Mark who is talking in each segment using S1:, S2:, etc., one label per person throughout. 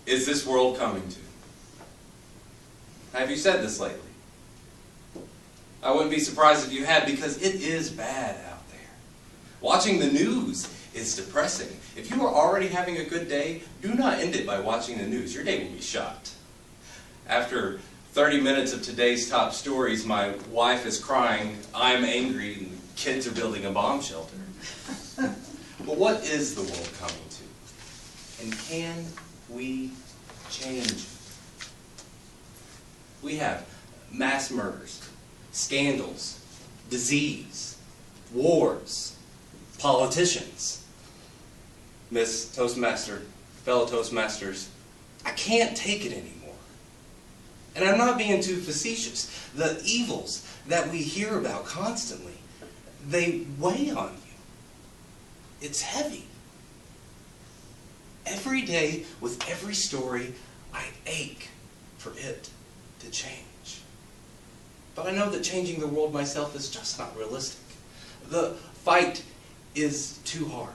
S1: is this world coming to? Have you said this lately? I wouldn't be surprised if you had, because it is bad out there. Watching the news is depressing. If you are already having a good day, do not end it by watching the news. Your day will be shot. After 30 minutes of today's top stories, my wife is crying, I'm angry, and the kids are building a bomb shelter. But what is the world coming to? And can we change? We have mass murders, scandals, disease, wars, politicians. Miss Toastmaster, fellow Toastmasters, I can't take it anymore. And I'm not being too facetious. The evils that we hear about constantly, they weigh on you. It's heavy. Every day, with every story, I ache for it to change. But I know that changing the world myself is just not realistic. The fight is too hard.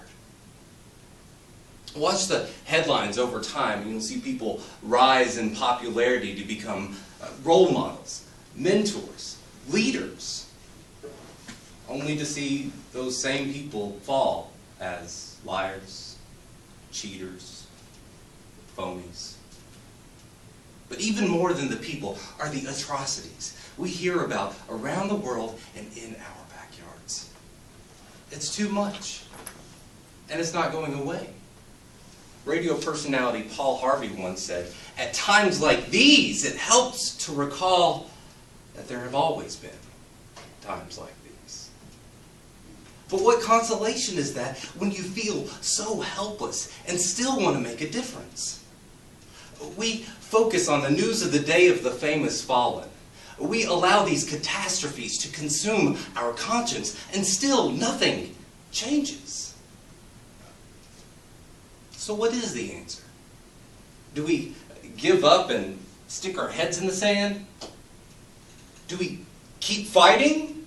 S1: Watch the headlines over time, and you'll see people rise in popularity to become role models, mentors, leaders, only to see those same people fall as liars, cheaters, phonies. But even more than the people are the atrocities we hear about around the world and in our backyards. It's too much, and it's not going away. Radio personality Paul Harvey once said, "At times like these, it helps to recall that there have always been times like these." But what consolation is that when you feel so helpless and still want to make a difference? We focus on the news of the day of the famous fallen. We allow these catastrophes to consume our conscience, and still nothing changes. So what is the answer? Do we give up and stick our heads in the sand? Do we keep fighting?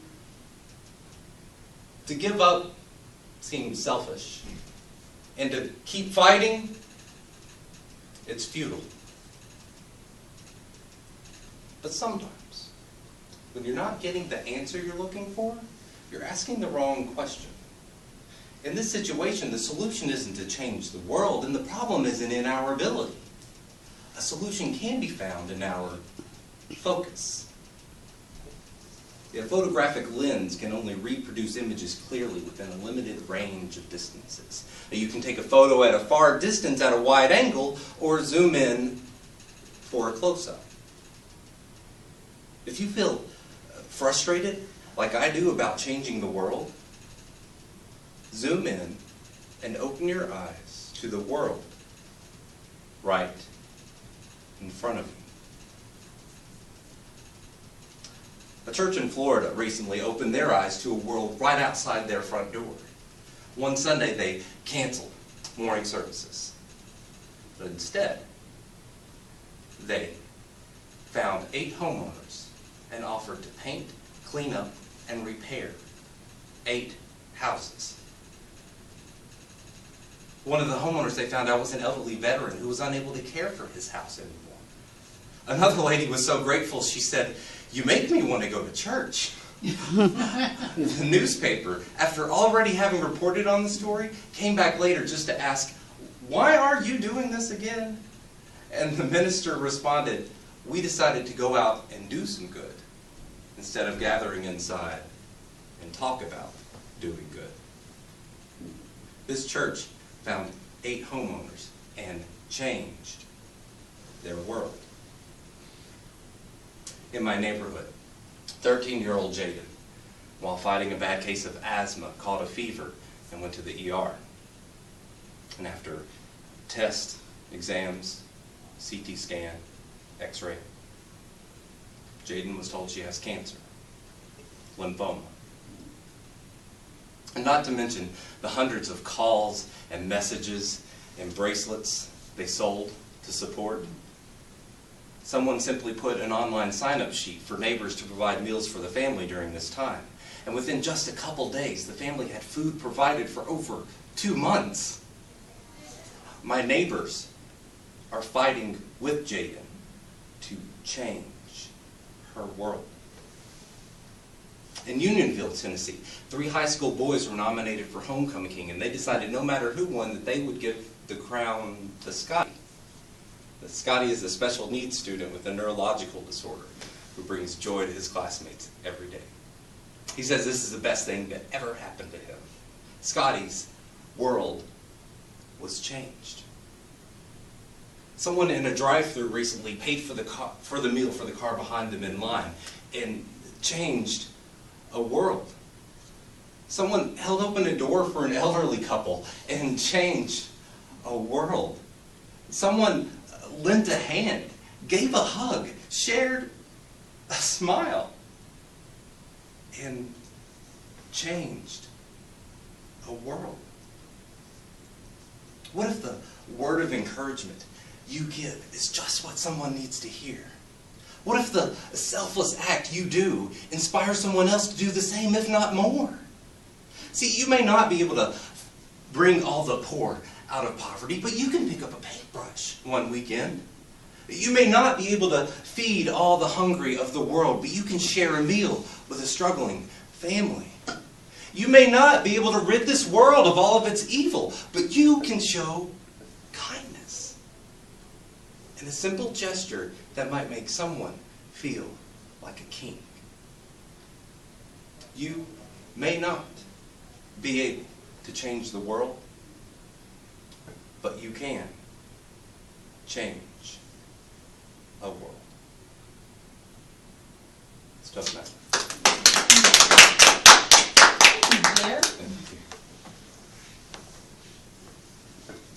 S1: To give up seems selfish. And to keep fighting, it's futile. But sometimes, when you're not getting the answer you're looking for, you're asking the wrong question. In this situation, the solution isn't to change the world, and the problem isn't in our ability. A solution can be found in our focus. A photographic lens can only reproduce images clearly within a limited range of distances. You can take a photo at a far distance at a wide angle, or zoom in for a close-up. If you feel frustrated, like I do, about changing the world, zoom in and open your eyes to the world right in front of you. A church in Florida recently opened their eyes to a world right outside their front door. One Sunday they canceled morning services, but instead they found 8 homeowners and offered to paint, clean up, and repair 8 houses. One of the homeowners they found out was an elderly veteran who was unable to care for his house anymore. Another lady was so grateful, she said, "You make me want to go to church." The newspaper, after already having reported on the story, came back later just to ask, "Why are you doing this again?" And the minister responded, "We decided to go out and do some good instead of gathering inside and talk about doing good." This church found 8 homeowners and changed their world. In my neighborhood, 13-year-old Jaden, while fighting a bad case of asthma, caught a fever and went to the ER. And after tests, exams, CT scan, X-ray, Jaden was told she has cancer, lymphoma. And not to mention the hundreds of calls and messages and bracelets they sold to support. Someone simply put an online sign-up sheet for neighbors to provide meals for the family during this time. And within just a couple days, the family had food provided for over 2 months. My neighbors are fighting with Jaden to change her world. In Unionville, Tennessee, 3 high school boys were nominated for Homecoming King, and they decided no matter who won that they would give the crown to Scotty. Scotty is a special needs student with a neurological disorder who brings joy to his classmates every day. He says this is the best thing that ever happened to him. Scotty's world was changed. Someone in a drive-thru recently paid for the meal for the car behind them in line and changed a world. Someone held open a door for an elderly couple and changed a world. Someone lent a hand, gave a hug, shared a smile, and changed a world. What if the word of encouragement you give is just what someone needs to hear? What if the selfless act you do inspires someone else to do the same, if not more? See, you may not be able to bring all the poor out of poverty, but you can pick up a paintbrush one weekend. You may not be able to feed all the hungry of the world, but you can share a meal with a struggling family. You may not be able to rid this world of all of its evil, but you can show kindness. And a simple gesture that might make someone feel like a king. You may not be able to change the world, but you can change a world. It's Toastmasters.